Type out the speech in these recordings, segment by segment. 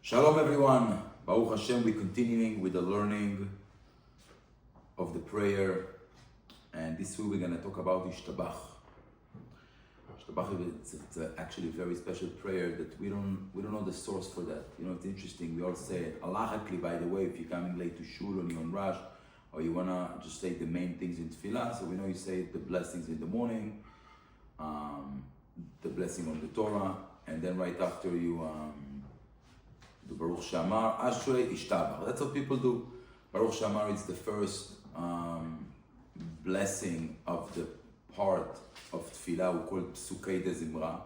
Shalom everyone, Baruch Hashem, we're continuing with the learning of the prayer, and this week we're going to talk about Yishtabach. Yishtabach is actually a very special prayer that we don't know the source for that. You know, it's interesting, we all say it. Halachically, by the way, if you're coming late to shul or you're on rush, or you want to just say the main things in tefillah, so we know you say the blessings in the morning, the blessing on the Torah, and then right after you the Baruch Shamar, Ashrei Yishtabach. That's what people do. Baruch Shamar is the first blessing of the part of Tefillah we call Psukei de Zimra.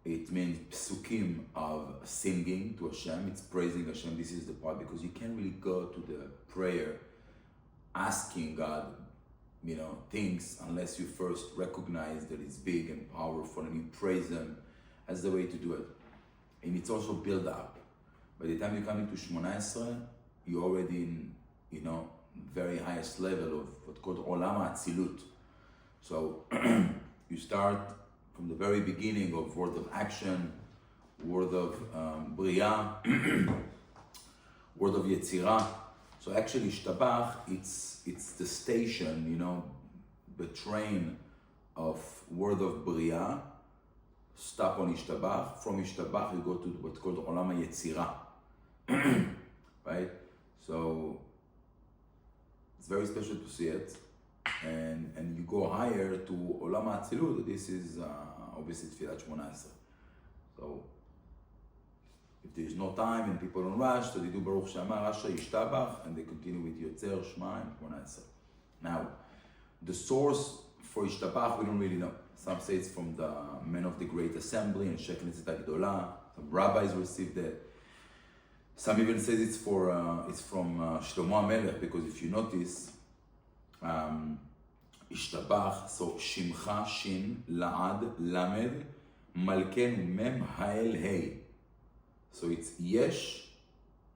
It means psukim of singing to Hashem. It's praising Hashem. This is the part because you can't really go to the prayer asking God, things unless you first recognize that it's big and powerful and you praise Him as the way to do it. And it's also build up. By the time you come into Shmona Esrei, you're already in, very highest level of what's called Olam HaAtzilut. So you start from the very beginning of word of action, word of Bria, word of Yetzirah. So actually Yishtabach, it's the station, the train of word of Bria. Stop on Yishtabach. From Yishtabach, you go to what's called Olam HaYetzirah. Right? So it's very special to see it. And you go higher to Olam HaAtzilut. This is obviously Tfilat Shmona Esrei. So if there's no time and people don't rush, so they do Baruch Shamar, Ashrei Yishtabach, and they continue with Yotzer, Shema, and Shmona Esrei. Now, the source for Yishtabach, we don't really know. Some say it's from the men of the Great Assembly and Sheknetzet HaGdolah. Some rabbis received it. Some even say it's from Shlomo HaMelech, because if you notice, Yishtabach, so Shimcha, Shin, La'ad, Lamed, Malkenu, Mem, Ha'el, Hey. So it's Yesh,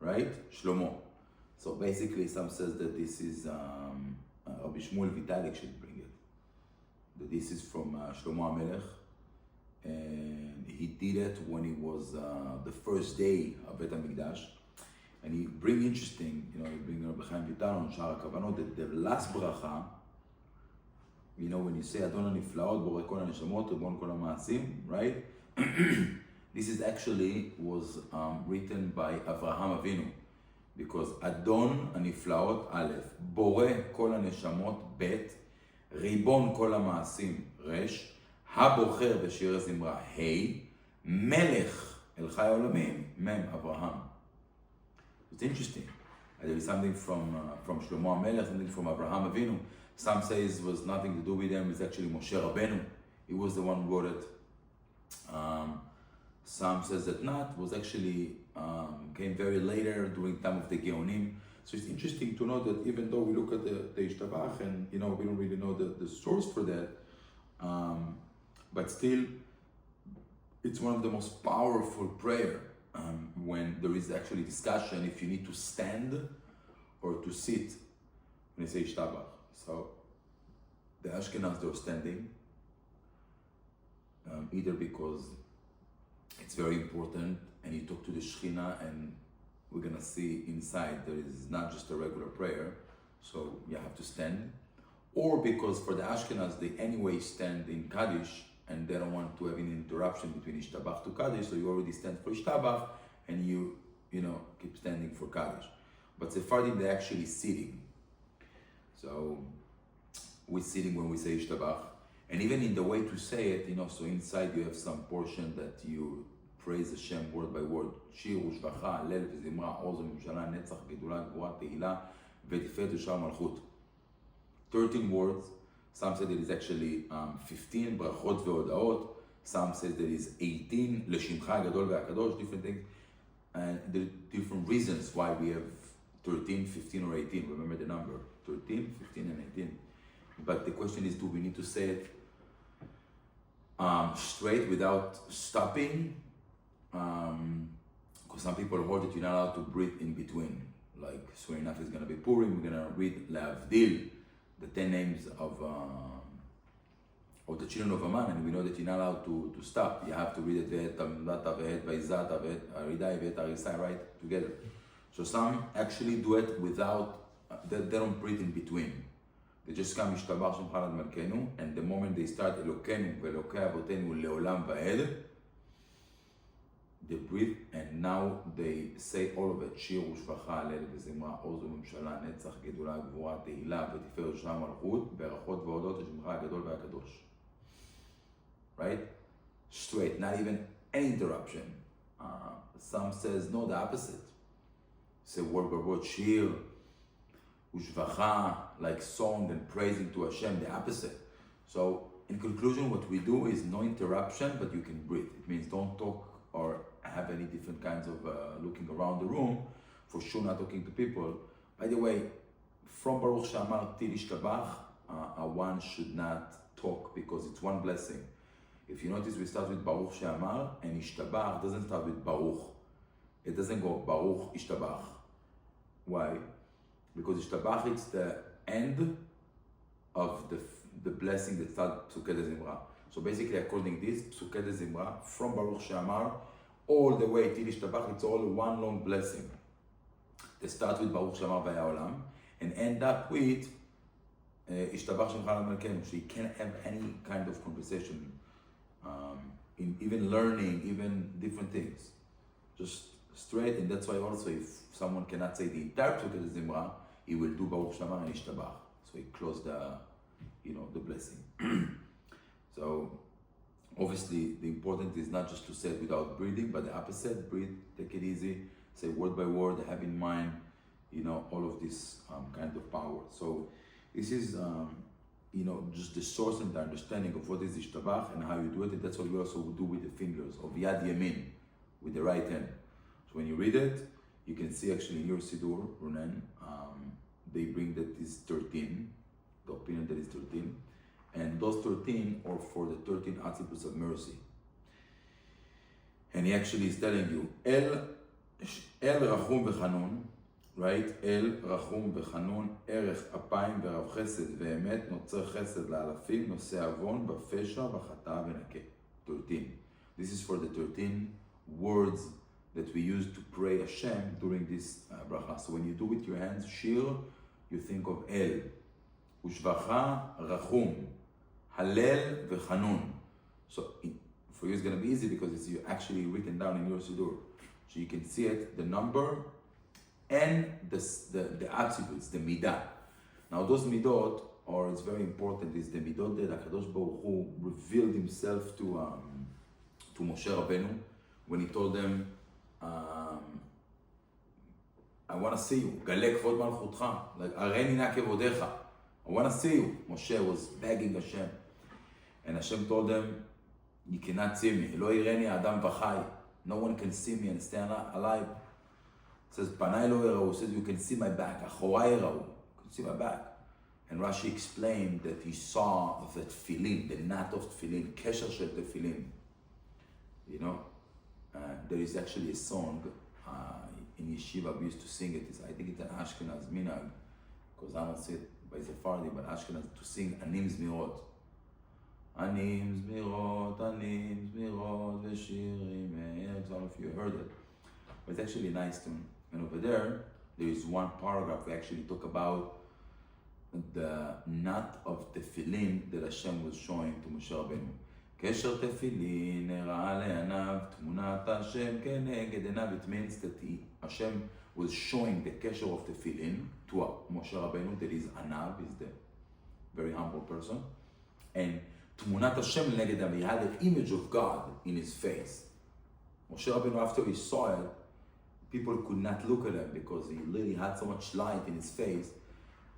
right? Shlomo. So basically, some says that this is Rabbi Shmuel Vitalik should bring it. That this is from Shlomo HaMelech, and he did it when it was the first day of Bet HaMikdash. And he bring interesting, he bring Rabbi Chaim Vital on Shara Kavanot, that the last bracha, when you say Adon HaNiflaot, Borei Kol HaNeshamot, Rebon Kol HaMa'asim, right? This is actually was written by Avraham Avinu, because Adon HaNiflaot, Aleph, Borei Kol HaNeshamot, Bet, ריבון כל המעשים, רש, הבוחר בשיר הזמרה, ה', מלך אל חי העולמים, מ', אברהם. It's interesting. There is something from Shlomo HaMelech, something from Avraham Avinu. Some say it was nothing to do with them. It's actually Moshe Rabbeinu. He was the one who wrote it. Some says that not. Was actually came very later during time of the Geonim. So it's interesting to know that even though we look at the Yishtabach and we don't really know the source for that, but still it's one of the most powerful prayer when there is actually discussion if you need to stand or to sit when you say Yishtabach. So the Ashkenaz, they're standing, either because it's very important and you talk to the Shekhinah, and we're gonna see inside there is not just a regular prayer, so you have to stand, or because for the Ashkenaz they anyway stand in Kaddish and they don't want to have an interruption between Yishtabach to Kaddish, so you already stand for Yishtabach and you keep standing for Kaddish. But Sephardim, they're actually sitting. So we're sitting when we say Yishtabach, and even in the way to say it, so inside you have some portion that you praise Hashem word by word. שיר ושבחה, הלל וזמרה, עוז וממשלה, נצח, גדולה, גבורה, תהילה, ותפארת ושאר מלכות. 13 words. Some say that it's actually 15, ברכות והודעות. Some say that it's 18, לשמך הגדול והקדוש, different things. And there are different reasons why we have 13, 15, or 18. Remember the number, 13, 15, and 18. But the question is, do we need to say it straight without stopping? Because some people hold that you're not allowed to breathe in between. Like, soon enough is going to be Purim, we're going to read Le'avdil, the 10 names of of the children of Aman, and we know that you're not allowed to stop. You have to read it Ve'et Tamdata, Ve'et Vaizata, Ve'et Aridai, Ve'et Arisai, right? Together. So some actually do it without, they don't breathe in between. They just come Yishtabach Shemcha La'ad Malkeinu, and the moment they start Elokeinu Ve'elokei Avotenu Le'olam Va'ed, they breathe, and now they say all of it. שיר ושבחה, הלל וזמרה, עוז וממשלה, נצח, גדולה, גבורה, תהילה, ותפארת שנה מלכות, ברכות והודות לשמך הגדול והקדוש. Right? Straight, not even any interruption. Some says, no, the opposite. Say word by word, shir, ushvacha, like song and praising to Hashem, the opposite. So, in conclusion, what we do is no interruption, but you can breathe. It means don't talk or have any different kinds of looking around the room, for sure not talking to people. By the way, from Baruch She'amar till Yishtabach, one should not talk because it's one blessing. If you notice, we start with Baruch She'amar, and Yishtabach doesn't start with Baruch. It doesn't go Baruch Yishtabach. Why? Because Yishtabach is the end of the blessing that starts Psukei de Zimra. So basically, according to this, Psukei de Zimra, from Baruch She'amar, all the way till Yishtabach, it's all one long blessing. They start with Baruch She'amar V'haya Olam, and end up with Yishtabach Shemcha La'ad Malkeinu. So you can't have any kind of conversation, in even learning, even different things. Just straight, and that's why also if someone cannot say the entire Psukei de Zimra, he will do Baruch She'amar and Yishtabach. So he closed the blessing. So obviously the important is not just to say it without breathing, but the opposite, breathe, take it easy, say word by word, have in mind, all of this kind of power. So this is, just the source and the understanding of what is Yishtabach and how you do it. And that's what we also do with the fingers of Yad Yamin, with the right hand. So when you read it, you can see actually in your Siddur, Runen, they bring that is 13, the opinion that is 13. And those 13 are for the 13 attributes of mercy. And he actually is telling you, El Rachum V'Chanun, right? El Rachum V'Chanun, Erech Apayim V'Rav Chesed V'Emet, Notzer Chesed La'alafim, Noseh Avon, B'Fesha, B'Chata V'Nakeh. 13. This is for the 13 words that we use to pray Hashem during this bracha. So when you do with your hands, Shir, you think of El. Ushvacha, Rachum. Halel v'chanun. So for you it's going to be easy because it's actually written down in your Siddur. So you can see it, the number and the attributes, the midah. Now those midot, or it's very important, is the midot that HaKadosh Baruch Hu revealed himself to Moshe Rabbeinu when he told them, I want to see you. Galek vod malchutcha. Like, areni na kevodecha. I want to see you. Moshe was begging Hashem. And Hashem told them, you cannot see me. Lo yireni adam v'chai. No one can see me and stay alive. It says, Panai lo yirau. It says, you can see my back. Achorai yirau. You can see my back. And Rashi explained that he saw the tefillin, the knot of tefillin, kesher shel tefillin. There is actually a song in yeshiva, we used to sing it. I think it's an Ashkenaz minhag, because I don't see it by Sephardi, but Ashkenaz to sing Anim Zmirot. Anim Zmirot, Anim Zmirot, Veshirim Me'er. Some of you heard it. But it's actually a nice tune. And over there is one paragraph we actually talk about the knot of tefillin that Hashem was showing to Moshe Rabbeinu. Kesher tefillin nera le'anav tmunat Hashem keneged enav. It means that Hashem was showing the kesher of tefillin to Moshe Rabbeinu, that is Anav, is the very humble person, and tmunat Hashem neged enav. He had the image of God in his face. Moshe Rabbeinu, after he saw it, people could not look at him because he really had so much light in his face.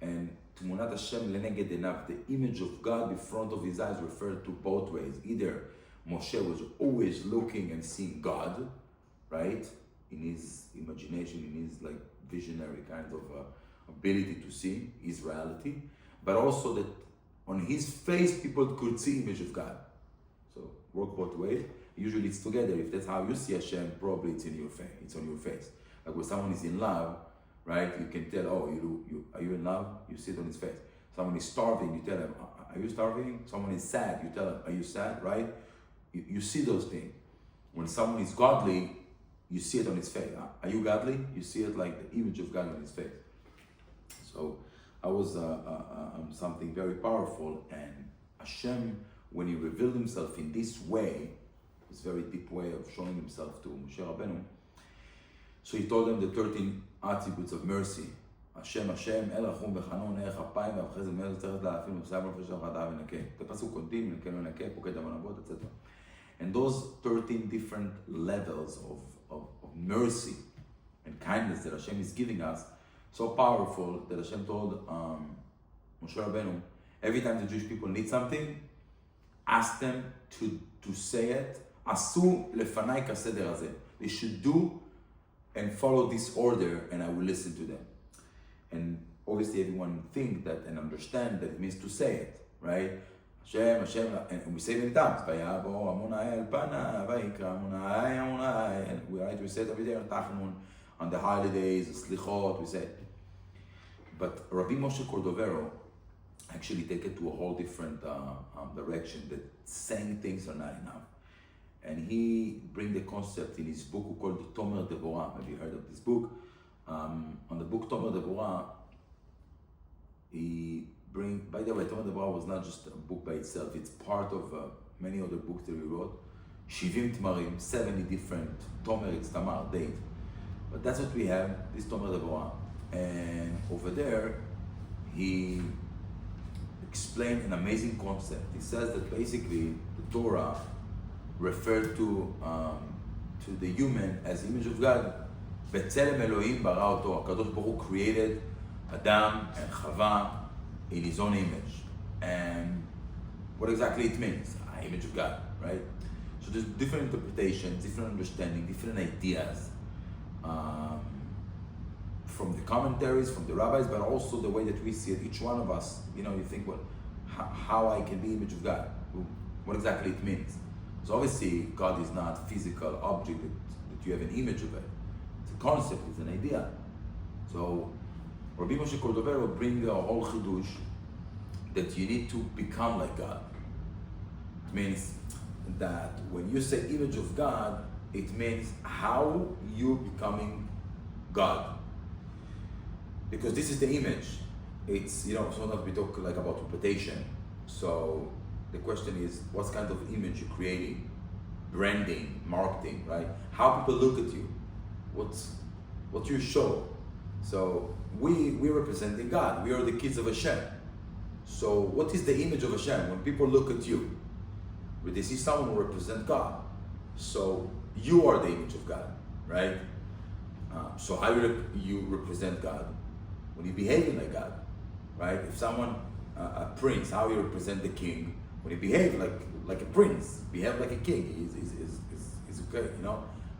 And Tmunat Hashem leneged enav, the image of God in front of his eyes, referred to both ways. Either Moshe was always looking and seeing God, right, in his imagination, in his visionary kind of ability to see his reality, but also that on his face people could see image of God. So work both ways. Usually it's together. If that's how you see Hashem, probably it's in your face. It's on your face. Like when someone is in love, right? You can tell, are you in love? You see it on his face. Someone is starving, you tell him, Are you starving? Someone is sad. You tell them, are you sad, right? You see those things. When someone is godly, you see it on his face. Are you godly? You see it like the image of God on his face. So that was something very powerful. And Hashem, when he revealed himself in this way, this very deep way of showing himself to Moshe Rabbeinu, so he told them the 13 attributes of mercy. Hashem, Hashem, El Rachum V'Chanon, Erech Apayim V'Chesed Melech Tzarech La'afim V'Sayam V'Fesha V'Hadav V'Nakeh. The pasuk continues, V'Nakeh V'Nakeh, Poked Amanavot, etc. And those 13 different levels of mercy and kindness that Hashem is giving us, so powerful that Hashem told Moshe Rabbeinu, every time the Jewish people need something, ask them to say it. Asu lefanai kaseder hazeh. They should do and follow this order, and I will listen to them. And obviously everyone think that and understand that it means to say it, right? Hashem, Hashem, and we say many times, Vayavo Amonai El Pana, Vayikra Amonai Amonai, and we say it every day on Tachanun, on the holidays, the Slichot, we say it. But Rabbi Moshe Cordovero actually take it to a whole different direction, that saying things are not enough. And he bring the concept in his book called the Tomer Devorah. Have you heard of this book? On the book Tomer Devorah, he bring, by the way, Tomer Devorah was not just a book by itself, it's part of many other books that he wrote. Shivim Tmarim, 70 different Tomer, it's Tamar, date. But that's what we have, this Tomer Devorah. And over there, he explained an amazing concept. He says that basically the Torah referred to the human as image of God. B'tzelem Elohim bara oto. HaKadosh Baruch Hu created Adam and Chava in his own image. And what exactly it means? Image of God, right? So there's different interpretations, different understanding, different ideas from the commentaries, from the rabbis, but also the way that we see it. Each one of us, you think, well, how I can be image of God? What exactly it means? So obviously, God is not a physical object that you have an image of it. It's a concept, it's an idea. So Rabbi Moshe Cordovero bring a whole chidush that you need to become like God. It means that when you say image of God, it means how you becoming God. Because this is the image. It's, sometimes we talk like about reputation. So the question is, what kind of image you're creating? Branding, marketing, right? How people look at you. What you show. So we're representing God. We are the kids of Hashem. So what is the image of Hashem? When people look at you, when they see someone who represents God. So you are the image of God, right? So how you represent God? When you're behaving like God, right? If someone, a prince, how you represent the king? When you behave like a prince, behave like a king, is okay,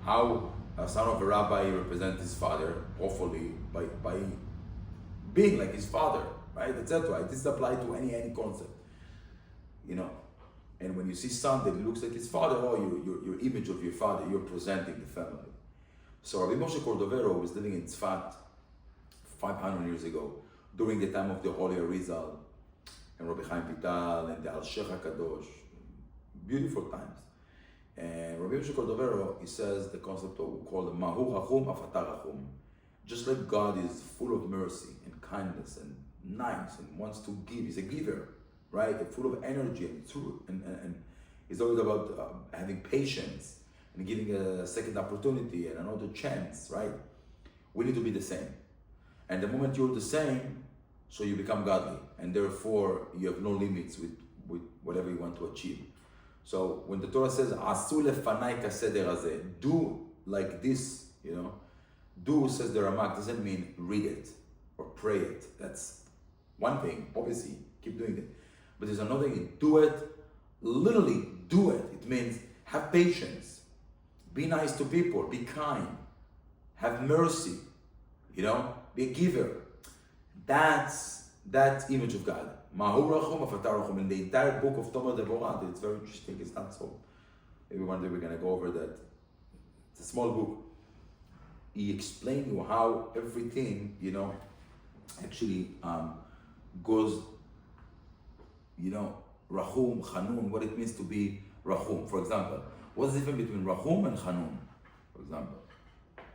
How a son of a rabbi represents his father, hopefully by being like his father, right? Etc. This applies to any concept, And when you see son that looks like his father, your image of your father, you're presenting the family. So Rabbi Moshe Cordovero was living in Tzfat 500 years ago, during the time of the Holy Arizal, and Rabbi Chaim Vital, and the Al-Sheikh HaKadosh, beautiful times. And Rabbi Moshe Cordovero, he says the concept of called Mahu Rachum Afatar Rachum. Just like God is full of mercy and kindness and nice and wants to give, he's a giver, right? And full of energy and truth, and he's always about having patience and giving a second opportunity and another chance, right? We need to be the same. And the moment you're the same, so you become godly, and therefore you have no limits with whatever you want to achieve. So when the Torah says, "Asu lefanai kaseder hazeh," do like this, Do, says the Ramak, doesn't mean read it or pray it. That's one thing. Obviously, keep doing it. But there's another thing. Do it. Literally, do it. It means have patience. Be nice to people. Be kind. Have mercy. Be a giver. That's image of God. Mahu Rachum Afatar Rachum. In the entire book of Tomer Devorah, it's very interesting. It's not so. Maybe one day we're going to go over that. It's a small book. He explained you how everything, actually goes, Rahum, Chanun, what it means to be Rahum. For example, what's the difference between Rahum and Chanun? For example,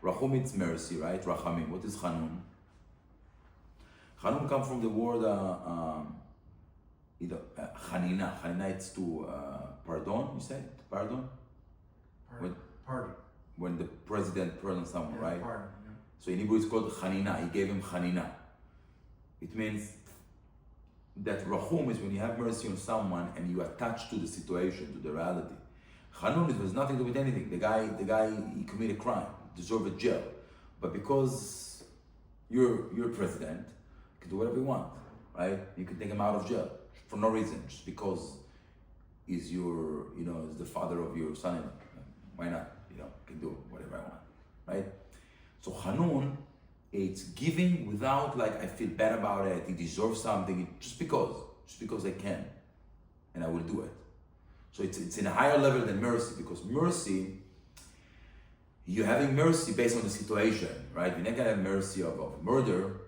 Rahum it's mercy, right? Rachamim. What is Chanun? Chanun comes from the word Chanina. Chanina it's to pardon, you said? Pardon? Pardon. When the president pardons someone, right? Pardon, yeah. So in Hebrew it's called Chanina. He gave him Chanina. It means that Rahum is when you have mercy on someone and you attach to the situation, to the reality. Chanun has nothing to do with anything. The guy, he committed a crime, deserved a jail. But because you're president, you can do whatever you want, right? You can take him out of jail for no reason, just because he's your, is the father of your son-in-law. Why not? Can do whatever I want, right? So Chanun, it's giving without I feel bad about it, he deserves something, just because I can, and I will do it. So it's in a higher level than mercy, because mercy, you're having mercy based on the situation, right? You're not gonna have mercy of murder,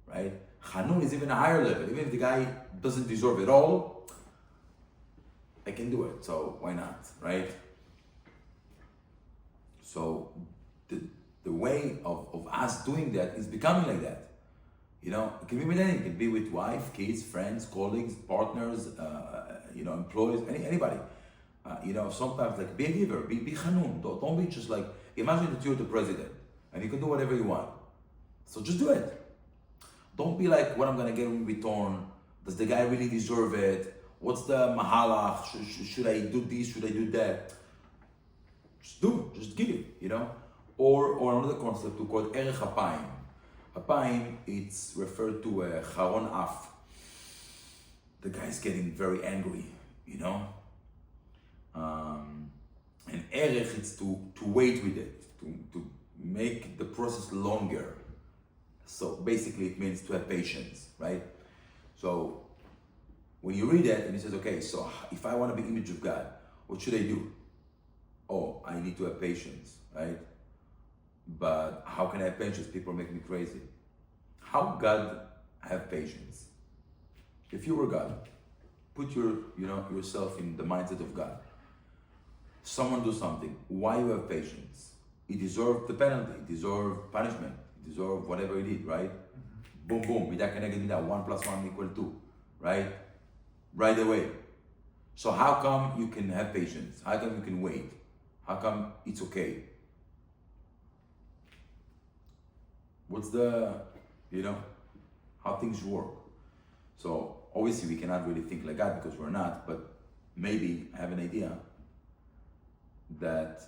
right? Chanun is even a higher level. Even if the guy doesn't deserve it all, I can do it, so why not, right? So the way of us doing that is becoming like that. It can be with anything. It can be with wife, kids, friends, colleagues, partners, employees, anybody. Sometimes be a giver, be chanun. Don't be just imagine that you're the president and you can do whatever you want. So just do it. Don't be what I'm gonna get in return. Does the guy really deserve it? What's the mahalach? Should I do this? Should I do that? Just do it, just give it, Or another concept we call erech hapayim. Hapayim, it's referred to a charon af. The guy's getting very angry, And erech, it's to wait with it, to make the process longer. So basically it means to have patience, right? So when you read that and it says, okay, so if I want to be image of God, what should I do? Oh, I need to have patience, right? But how can I have patience? People make me crazy. How God have patience? If you were God, put yourself in the mindset of God. Someone do something. Why you have patience? He deserved the penalty. He deserved punishment. He deserved whatever he did, right? Boom, boom. Midah keneged midah. 1 + 1 = 2, right? Right away. So how come you can have patience? How come you can wait? How come it's okay? What's how things work? So obviously we cannot really think like that because we're not, but maybe I have an idea that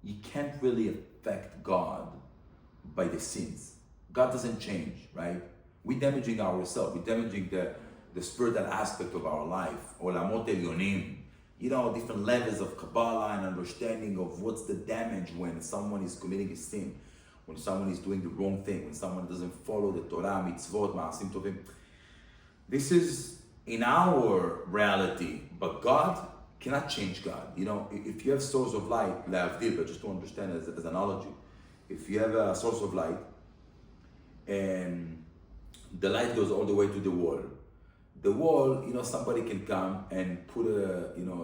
you can't really affect God by the sins. God doesn't change, right? We're damaging ourselves. We're damaging the spiritual aspect of our life. Olamot elyonim. Different levels of Kabbalah and understanding of what's the damage when someone is committing a sin, when someone is doing the wrong thing, when someone doesn't follow the Torah, mitzvot, ma'asim tovim. This is in our reality, but God cannot change God. If you have source of light, le'avdil, but just to understand as an analogy, if you have a source of light and the light goes all the way to the wall, somebody can come and put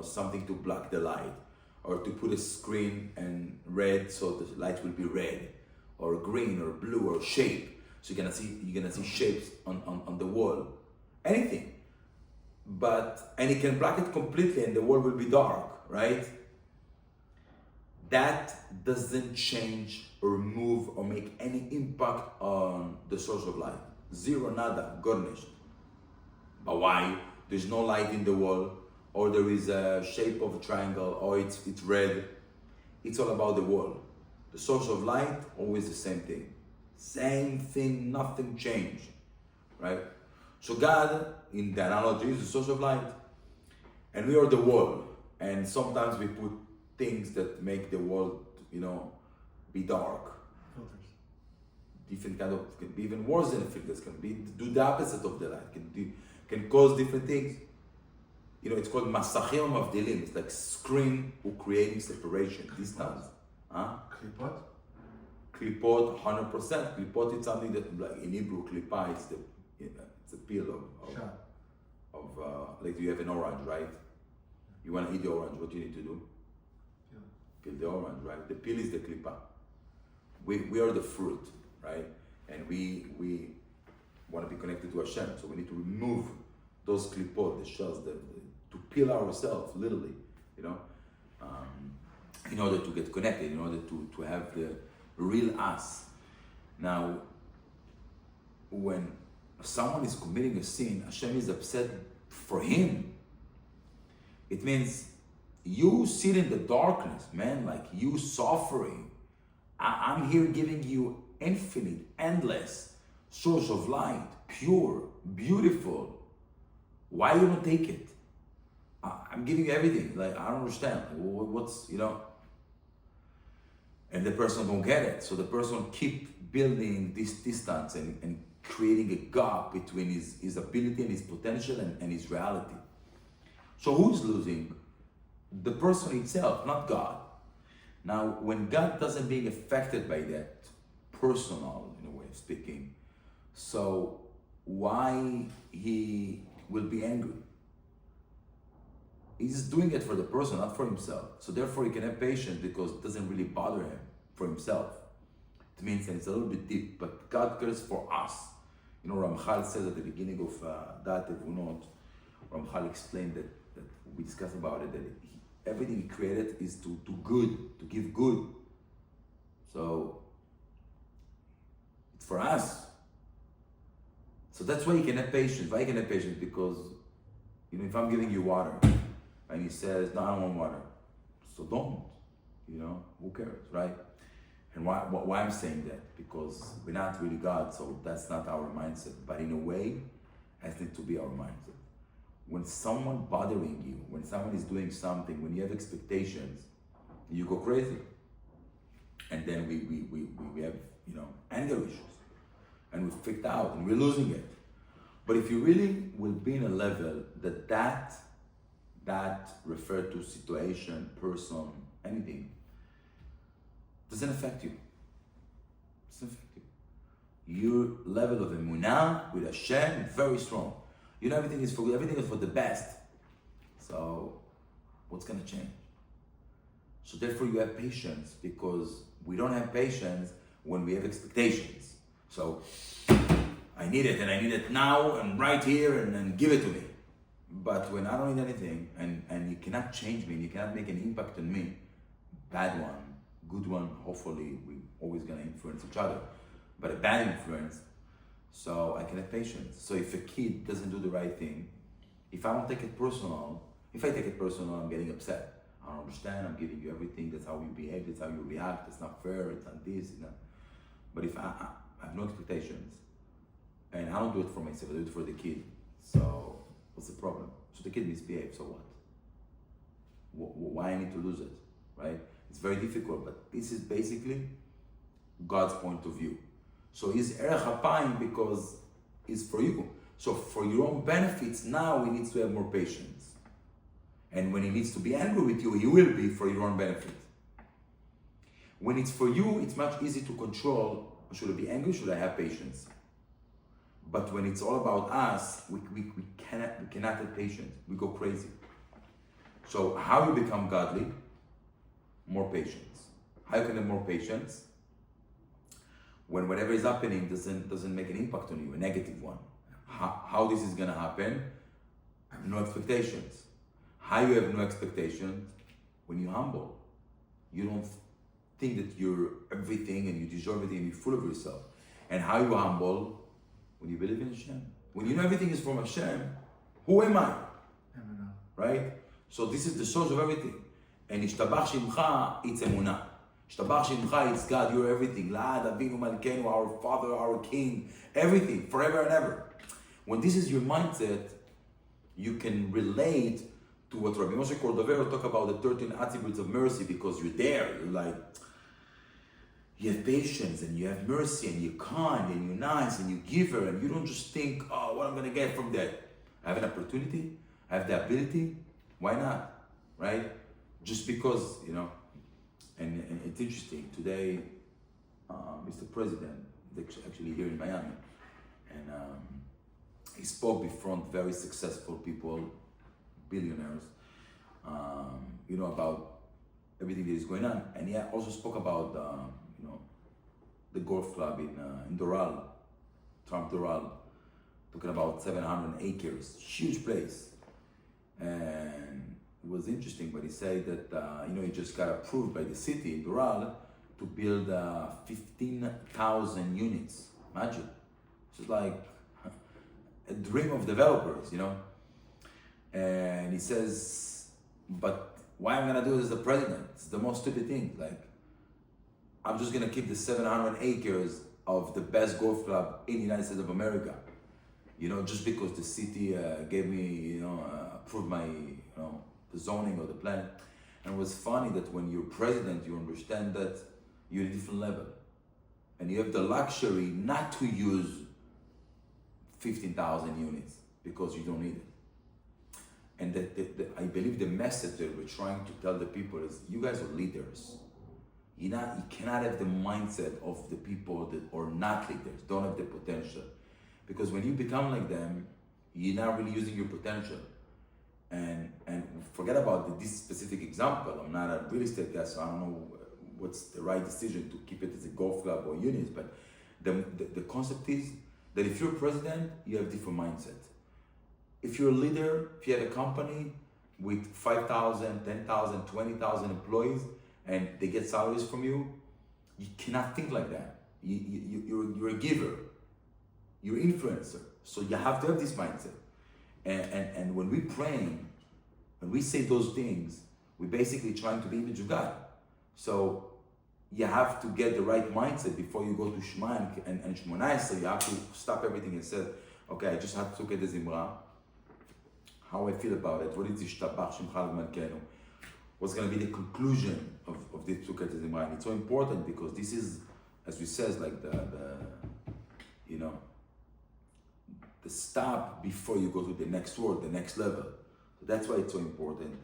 something to block the light, or to put a screen and red so the light will be red, or green, or blue, or shape. So you're gonna see shapes on the wall, anything. And he can block it completely, and the wall will be dark, right? That doesn't change or remove or make any impact on the source of light. Zero, nada, garnished. But why? There's no light in the wall, or there is a shape of a triangle, or it's red. It's all about the wall. The source of light, always the same thing. Same thing, nothing changed, right? So God, in the analogy, is the source of light. And we are the wall. And sometimes we put things that make the world, be dark. Filters. Different kind of, can be even worse than filters, can do the opposite of the light, can cause different things. It's called masachim mavdilim. It's like screen who creating separation, distance. Klipot? Klipot, 100%. Klipot is something that, in Hebrew, klipa is it's a peel of like you have an orange, right? You want to eat the orange, what do you need to do? Peel the orange, right? The peel is the klipa. We are the fruit, right? And we want to be connected to Hashem, so we need to remove those klipot, the shells, to peel ourselves, literally, you know, in order to get connected, in order to have the real us. Now, when someone is committing a sin, Hashem is upset for him. It means you sit in the darkness, man, like you suffering. I'm here giving you infinite, endless source of light, pure, beautiful. Why you don't take it? I'm giving you everything. Like, I don't understand. Like, what's, you know? And the person don't get it. So the person keep building this distance and creating a gap between his ability and his potential and his reality. So who's losing? The person itself, not God. Now, when God doesn't being affected by that, personal, in a way of speaking, so why he will be angry? He's doing it for the person, not for himself. So therefore he can have patience because it doesn't really bother him for himself. It means that it's a little bit deep, but God cares for us. You know, Ramchal says at the beginning of Dat Evunot, Ramchal explained that we discussed about it, that everything he created is to do good, to give good. So it's for us. So that's why you can have patience. Why you can have patience? Because, you know, if I'm giving you water and he says, no, I don't want water, so don't. You know, who cares, right? And why I'm saying that? Because we're not really God, so that's not our mindset. But in a way, it needs to be our mindset. When someone bothering you, when someone is doing something, when you have expectations, you go crazy. And then we have, you know, anger issues. And we're freaked out and we're losing it. But if you really will be in a level that refer to situation, person, anything, doesn't affect you. Doesn't affect you. Your level of emunah with Hashem is very strong. You know, everything is for the best. So what's gonna change? So therefore you have patience, because we don't have patience when we have expectations. So I need it, and I need it now and right here, and give it to me. But when I don't need anything, and you cannot change me, and you cannot make an impact on me, bad one, good one, hopefully we're always gonna influence each other, but a bad influence, so I can have patience. So if a kid doesn't do the right thing, if I don't take it personal, if I take it personal, I'm getting upset. I don't understand, I'm giving you everything, that's how you behave, that's how you react, it's not fair, it's not this, you know. But if I have no expectations, and I don't do it for myself, I do it for the kid, so what's the problem? So the kid misbehaves, so what? Why I need to lose it, right? It's very difficult, but this is basically God's point of view. So he's erech hapayim because it's for you. So for your own benefits, now he needs to have more patience. And when he needs to be angry with you, he will be for your own benefit. When it's for you, it's much easier to control. Should I be angry? Should I have patience? But when it's all about us, we cannot have patience. We go crazy. So how you become godly? More patience. How you can have more patience? When whatever is happening doesn't make an impact on you, a negative one. How this is gonna happen? No expectations. How you have no expectations? When you're humble. You don't think that you're everything and you deserve everything and you're full of yourself. And how you humble? When you believe in Hashem. When you know everything is from Hashem, who am I? Right? So this is the source of everything. And Yishtabach Shimcha, it's emunah. Yishtabach Shimcha, it's God, you're everything. La'ad Avinu Malkeinu, our Father, our King, everything, forever and ever. When this is your mindset, you can relate to what Rabbi Moshe Cordovero talk about the 13 attributes of mercy, because you're there, you're like, you have patience and you have mercy and you're kind and you're nice and you're giver, and you don't just think, oh, what I'm gonna get from that. I have an opportunity, I have the ability, why not, right? Just because, you know, and it's interesting, today, Mr. President is actually here in Miami, and he spoke before very successful people, billionaires, about everything that is going on. And he also spoke about, the golf club in Doral, Trump Doral, talking about 700 acres, huge place. And it was interesting, but he said that, he just got approved by the city in Doral to build 15,000 units. Imagine. It's like a dream of developers, And he says, but why I'm gonna do it as the president? It's the most stupid thing. Like, I'm just gonna keep the 700 acres of the best golf club in the United States of America. Just because the city gave me, approved my, the zoning or the plan. And it was funny that when you're president, you understand that you're at a different level. And you have the luxury not to use 15,000 units because you don't need it. And I believe the message that we're trying to tell the people is, you guys are leaders. You cannot have the mindset of the people that are not leaders, don't have the potential. Because when you become like them, you're not really using your potential. And forget about this specific example. I'm not a real estate guy, so I don't know what's the right decision to keep it as a golf club or units. But the concept is that if you're president, you have different mindset. If you're a leader, if you have a company with 5,000, 10,000, 20,000 employees, and they get salaries from you, you cannot think like that. You're a giver. You're an influencer. So you have to have this mindset. And when we pray, when we say those things, we're basically trying to be image of God. So you have to get the right mindset before you go to Shema and Shmonai. So you have to stop everything and say, okay, I just have to look at the Zimra. How I feel about it. What is Yishtabach Shimcha Malkenu? What's going to be the conclusion of this Sukkot Zimra? And it's so important because this is, as we says, like the stop before you go to the next word, the next level. So that's why it's so important.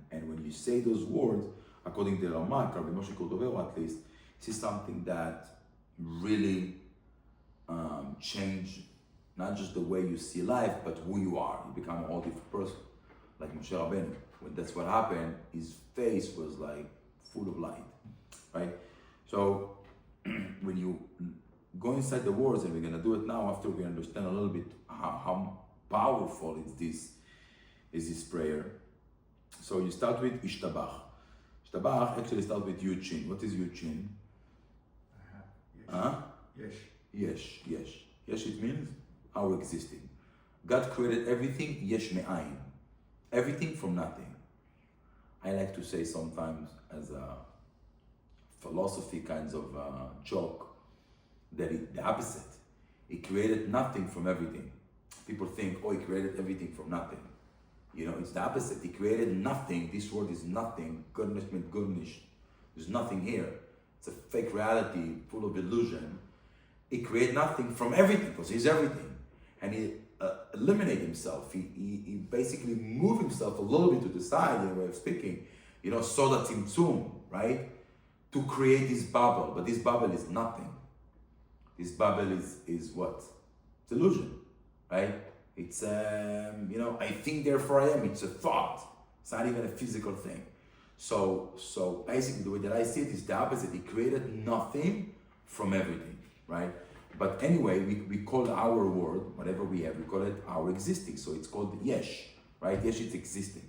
And when you say those words, according to Ramak, Rabbi Moshe Cordovero at least, this is something that really change not just the way you see life, but who you are. You become a whole different person. Like Moshe Rabbeinu, when that's what happened, his face was like full of light, right? So when you go inside the words, and we're gonna do it now after we understand a little bit how powerful is this prayer. So you start with Yishtabach. Yishtabach actually starts with Yuchin. What is Yuchin? Yes. Yesh. Yesh, it means our existing. God created everything, yesh me'ayin. Everything from nothing. I like to say sometimes as a philosophy kinds of joke that the opposite. He created nothing from everything. People think, he created everything from nothing. It's the opposite. He created nothing. This world is nothing. Goodness meant goodness. There's nothing here. It's a fake reality full of illusion. He created nothing from everything because he's everything. And he eliminated himself. He basically moved himself a little bit to the side, in a way of speaking, so that tzimtzum, right? To create this bubble. But this bubble is nothing. This bubble is what? It's illusion, right? It's, I think therefore I am. It's a thought. It's not even a physical thing. So basically the way that I see it is the opposite. He created nothing from everything, right? But anyway, we call our world, whatever we have, we call it our existing. So it's called yesh, right? Yesh is existing.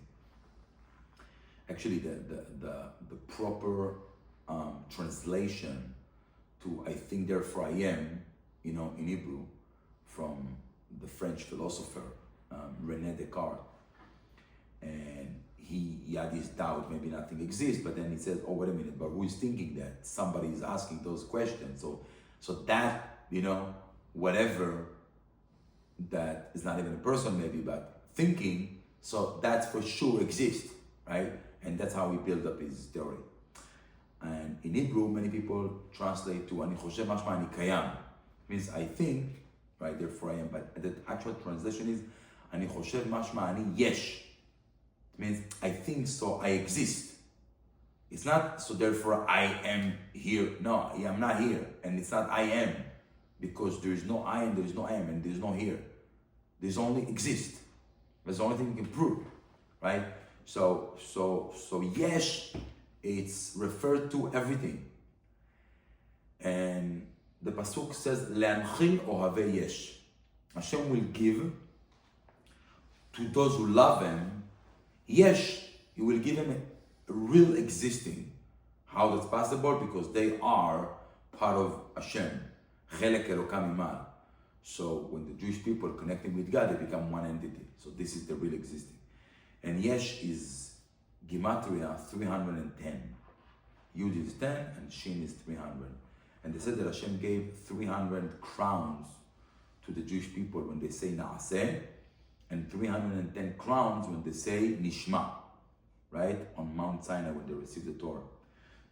Actually, the proper translation to I think therefore I am, in Hebrew, from the French philosopher René Descartes, and he had this doubt, maybe nothing exists, but then he said, wait a minute, but who is thinking that? Somebody is asking those questions. So that, whatever, that is not even a person maybe, but thinking, so that for sure exists, right? And that's how he built up his theory. And in Hebrew, many people translate to Ani choshev mashma ani kayam. Means I think, right, therefore I am. But the actual translation is Ani choshev mashma ani yesh. It means I think, so I exist. It's not so therefore I am here. No, I am not here. And it's not I am. Because there is no I and there is no I am and there is no here. There's only exist. That's the only thing you can prove, right? So yesh, it's referred to everything. And the pasuk says, le'anchil ohavei yesh. Hashem will give to those who love Him, yesh, He will give Him a real existing. How that's possible? Because they are part of Hashem. Chelek Elokam imal. So when the Jewish people are connecting with God, they become one entity. So this is the real existing. And yesh is Gematria 310. Yud is 10 and Shin is 300. And they said that Hashem gave 300 crowns to the Jewish people when they say Naaseh, and 310 crowns when they say Nishma, right? On Mount Sinai when they received the Torah.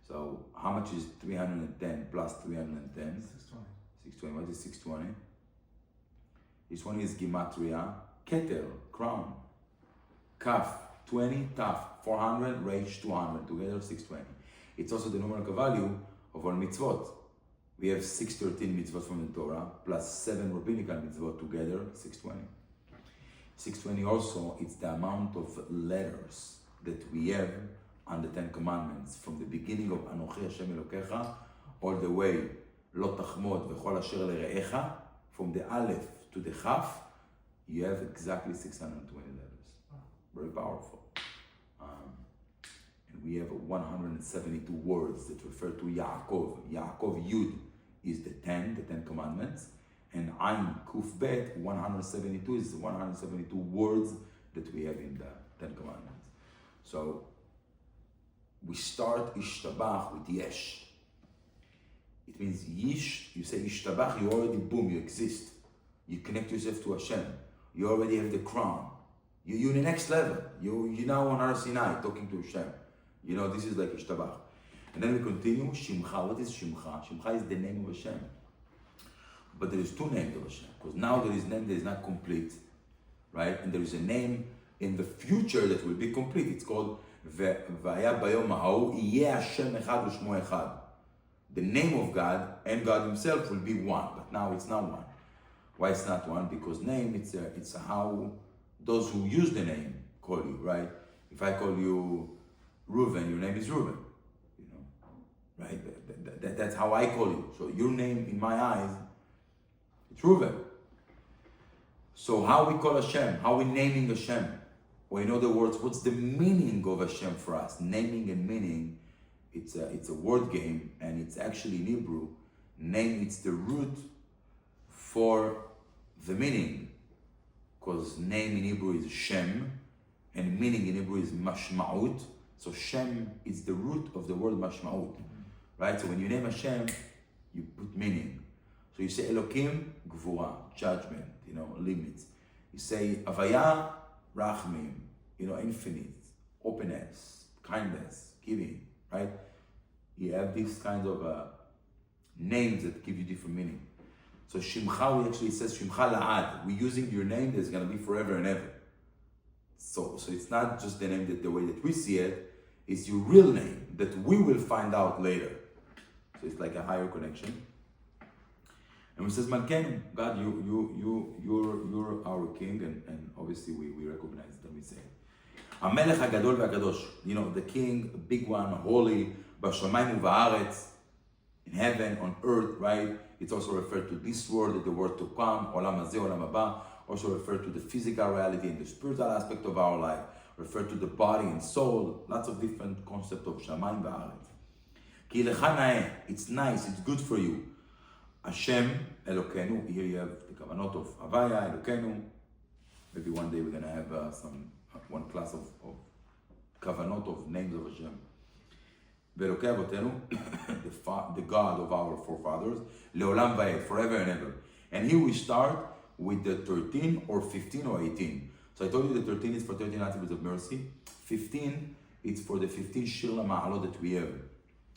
So how much is 310 plus 310? 620. 620. What is 620? This one is Gematria, Keter, crown. Kaf, 20, Taf, 400, Reish, 200, together 620. It's also the numerical value of our mitzvot. We have 613 mitzvot from the Torah, plus 7 rabbinical mitzvot together, 620. 620 also, it's the amount of letters that we have on the Ten Commandments, from the beginning of Anochi Hashem Elokecha, all the way, Lo Tachmod V'chol Asher Lere'echa, from the Aleph to the Chaf, you have exactly 620 letters. Very powerful. And we have 172 words that refer to Yaakov. Yaakov Yud is the 10 Commandments. And Ayin Kuf Bet, 172 is the 172 words that we have in the 10 Commandments. So we start Yishtabach with Yesh. It means Yish, you say Yishtabach, you already, boom, you exist. You connect yourself to Hashem. You already have the crown. You're in the next level. You're now on Har Sinai talking to Hashem. You know, this is like Yishtabach. And then we continue, Shimcha. What is Shimcha? Shimcha is the name of Hashem. But there is two names of Hashem. Because now there is a name that is not complete. Right? And there is a name in the future that will be complete. It's called V'aya bayom ha'u yeh Hashem echad u'shmo echad. The name of God and God Himself will be one. But now it's not one. Why it's not one? Because name, it's how those who use the name call you, right? If I call you Reuven, your name is Reuven, you know, right? That's how I call you. So your name in my eyes, it's Reuven. So how we call Hashem? How we naming Hashem? Or in other words, what's the meaning of Hashem for us? Naming and meaning, it's a word game, and it's actually in Hebrew. Name, it's the root for the meaning, because name in Hebrew is Shem, and meaning in Hebrew is Mashma'ut. So Shem is the root of the word Mashma'ut, right? So when you name Hashem, you put meaning. So you say Elokim, Gvura, judgment, you know, limits. You say Avaya, Rachmim, you know, infinite, openness, kindness, giving, right? You have these kinds of names that give you different meaning. So Shimcha, we actually says Shimcha La'ad. We're using your name that's going to be forever and ever. So it's not just the name that the way that we see it, it's your real name that we will find out later. So it's like a higher connection. And we says, Malkenu, God, you're our king, and obviously we recognize that we say. Amelech HaGadol VaHaKadosh, you know, the king, big one, holy, Bashamayim U'Va'aretz, in heaven, on earth, right? It's also referred to this world, the word to come, Olam Hazeh, Olam Haba, also referred to the physical reality and the spiritual aspect of our life, referred to the body and soul, lots of different concepts of Shamayim Va'aretz. Ki lecha na'eh, it's nice, it's good for you. Hashem Elokenu, here you have the kavanot of Havaya, Elokenu. Maybe one day we're going to have one class of kavanot of names of Hashem. Ve'elokei avotenu, the God of our forefathers, leolam va'ed, forever and ever. And here we start with the 13 or 15 or 18. So I told you the 13 is for 13 attributes of mercy. 15, it's for the 15 shir ma'alot that we have.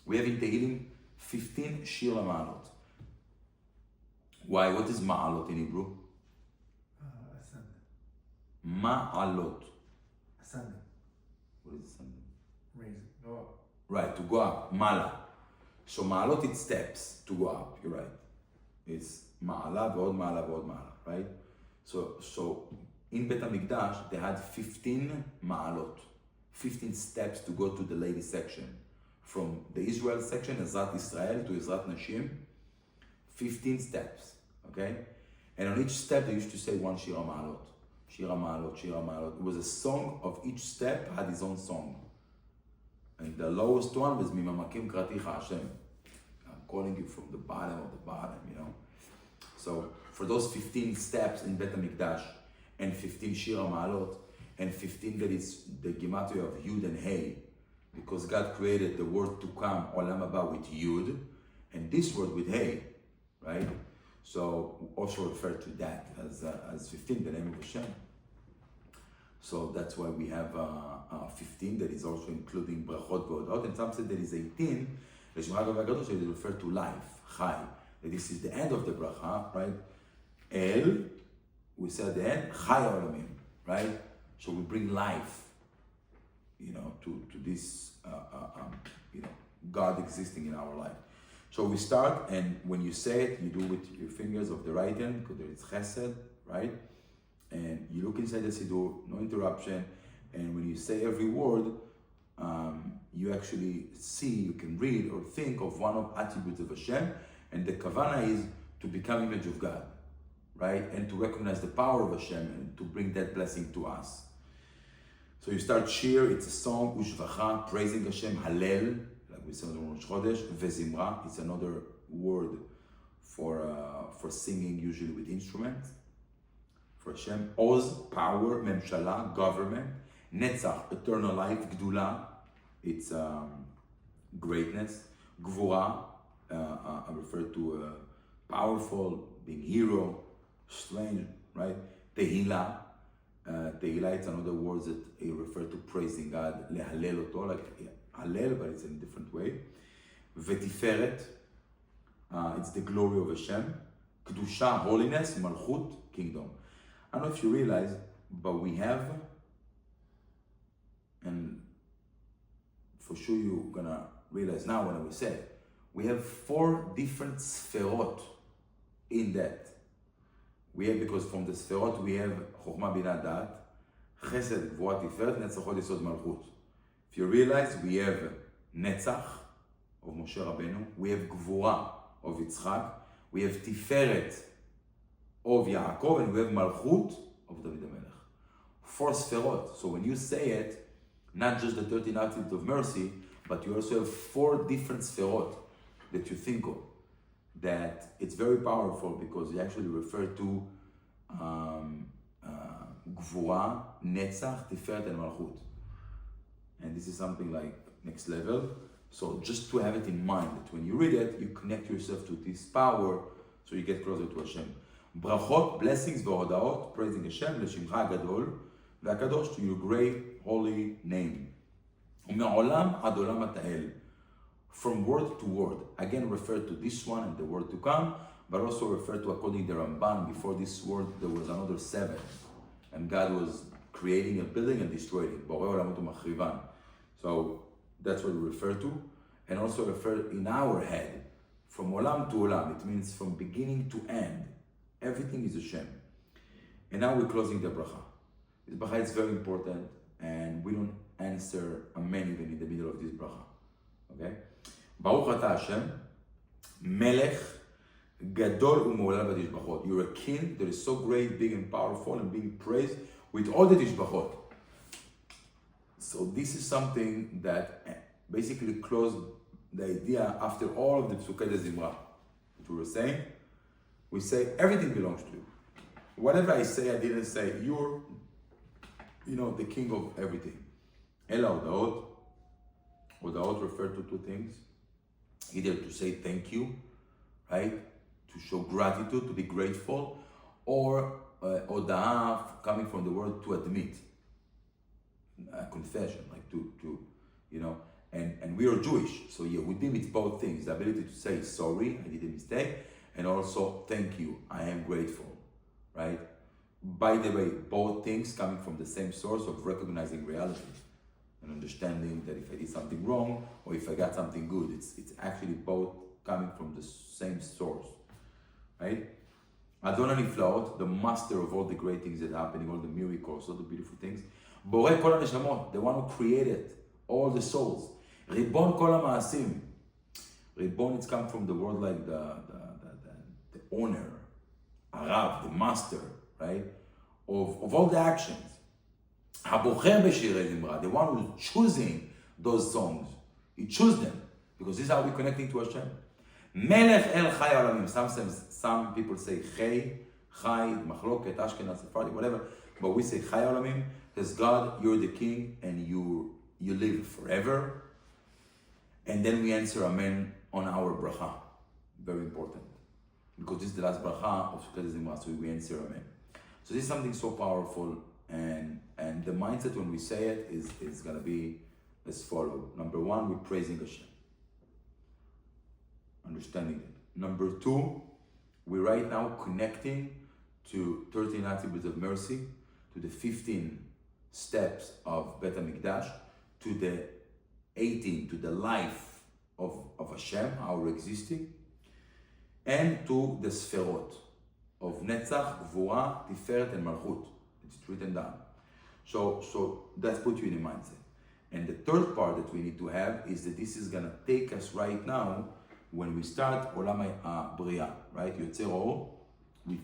We have in Tehillim 15 shir ma'alot. Why? What is ma'alot in Hebrew? Ascendant. Ma'alot. Ascendant. What is ascendant? Raise, go up. Right, to go up, mala. So ma'alot, it's steps to go up, you're right. It's ma'ala, v'od ma'ala, right? So in Bet HaMikdash, they had 15 ma'alot, 15 steps to go to the ladies section. From the Israel section, Ezrat Israel, to Ezrat Nashim, 15 steps, okay? And on each step, they used to say one Shira Ma'alot. Shira Ma'alot, Shira Ma'alot. It was a song of each step, had his own song. And the lowest one was Mimamakim Kraticha Hashem. I'm calling you from the bottom of the bottom, you know? So for those 15 steps in Bet HaMikdash, and 15 Shira Ma'alot, and 15 that is the Gematria of Yud and Hey, because God created the word to come, Olam Haba, with Yud, and this word with Hey, right? So also refer to that as 15, the name of Hashem. So that's why we have 15 that is also including Brachot Ve'odot, and some say there is 18, Leshemcha Hagadosh, that refer to life, Chai. That this is the end of the bracha, right? El, we said at the end, Chai Olamim, right? So we bring life, you know, to this, you know, God existing in our life. So we start, and when you say it, you do with your fingers of the right hand, because there is chesed, right? And you look inside the siddur, no interruption, and when you say every word, you actually see, you can read or think of one of attributes of Hashem, and the kavanah is to become image of God, right? And to recognize the power of Hashem and to bring that blessing to us. So you start shir, it's a song, ushvacha, praising Hashem, halel, like we said on Rosh Chodesh, vezimra, it's another word for singing, usually with instruments. For Hashem, oz, power, memshala, government, netzach, eternal life, gdula, it's greatness, gvura, I refer to powerful, being hero, strange, right? Tehillah, Tehillah, it's another word that refer to praising God, lehalel oto, like halel, but it's in a different way. Vetiferet, it's the glory of Hashem. Kedusha, holiness, malchut, kingdom. I don't know if you realize, but we have, and for sure you're gonna realize now when I will say, we have 4 different sferot in that. We have, because from the sferot we have Chokhmah Bina Dat, Chesed, Gvura, Tiferet, Netzach, Hod, Yesod, Malchut. If you realize, we have Netzach of Moshe Rabbeinu, we have Gvura of Yitzchak, we have Tiferet of Yaakov, and we have Malchut of David HaMelech. 4 sferot. So when you say it, not just the 13 attributes of mercy, but you also have 4 different sferot that you think of. That it's very powerful because you actually refer to Gvura, Netzach, Tiferet, and Malchut. And this is something like next level. So just to have it in mind, that when you read it, you connect yourself to this power, so you get closer to Hashem. Brachot, blessings, ve'hodaot, praising Hashem, l'shimcha gadol, ve'akadosh, to your great holy name. U'me'olam ad olam ata'el. From word to word, again refer to this one and the word to come, but also refer to, according to the Ramban, before this word there was another 7, and God was creating a building and destroying it. Borei olamot u'machrivan. So that's what we refer to, and also refer in our head, from olam to olam. It means from beginning to end, everything is Hashem. And now we're closing the bracha. This bracha is very important, and we don't answer amen even in the middle of this bracha. Okay? Baruch Ata Hashem, Melech, Gadol u'Me'olal v'Tishbachot. You're a king that is so great, big and powerful, and being praised with all the Tishbachot. So this is something that basically closed the idea after all of the Psukei Zimra. What we were saying, we say everything belongs to you. Whatever I say, I didn't say, you're, the king of everything. Ela Odaot. Odaot refer to 2 things. Either to say thank you, right? To show gratitude, to be grateful, or Oda'ah coming from the word to admit. Confession, like to and we are Jewish, so Yehudim, it's both things. The ability to say sorry, I did a mistake, and also thank you, I am grateful, right? By the way, both things coming from the same source of recognizing reality and understanding that if I did something wrong or if I got something good, it's actually both coming from the same source, right? Adon הנפלאות, the master of all the great things that are happening, all the miracles, all the beautiful things. בורא כל הנשמות, the one who created all the souls. ריבון כל המעשים. ריבון, it's come from the word like the owner, הרב, the master, right? Of all the actions. הבוחר בשירי זמרה, the one who's choosing those songs. He chooses them, because this is how we're connecting to Hashem. מלך אל חי העולמים. Some people say חי, מחלוקת, אשכנז, ספרדי, whatever, but we say חי העולמים, because God, you're the king, and you live forever. And then we answer Amen on our bracha. Very important. Because this is the last bracha of Sukkot Zimra, so we answer Amen. So this is something so powerful, and the mindset when we say it is gonna be as follow. Number one, we're praising Hashem. Understanding it. Number two, we're right now connecting to 13 attributes of mercy, to the 15 steps of Bet HaMikdash, to the 18, to the life of Hashem, our existing, and to the Sferot of Netzach, Gvura, Tiferet, and Malchut. It's written down. So that's put you in a mindset. And the third part that we need to have is that this is going to take us right now when we start Olam HaBriah, right? Yotzer Or, we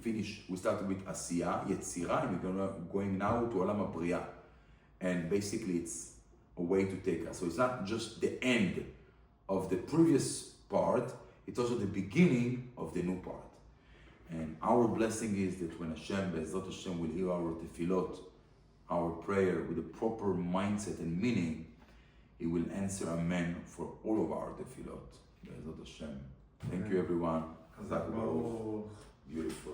started with Asiya, Yetzira, and we're going now to Olam HaBriah. And basically it's a way to take us. So it's not just the end of the previous part, it's also the beginning of the new part. And our blessing is that when Hashem, Be'ezrat Hashem, will hear our tefillot, our prayer with a proper mindset and meaning, He will answer Amen for all of our tefillot. Be'ezrat Hashem. Thank you everyone. Beautiful.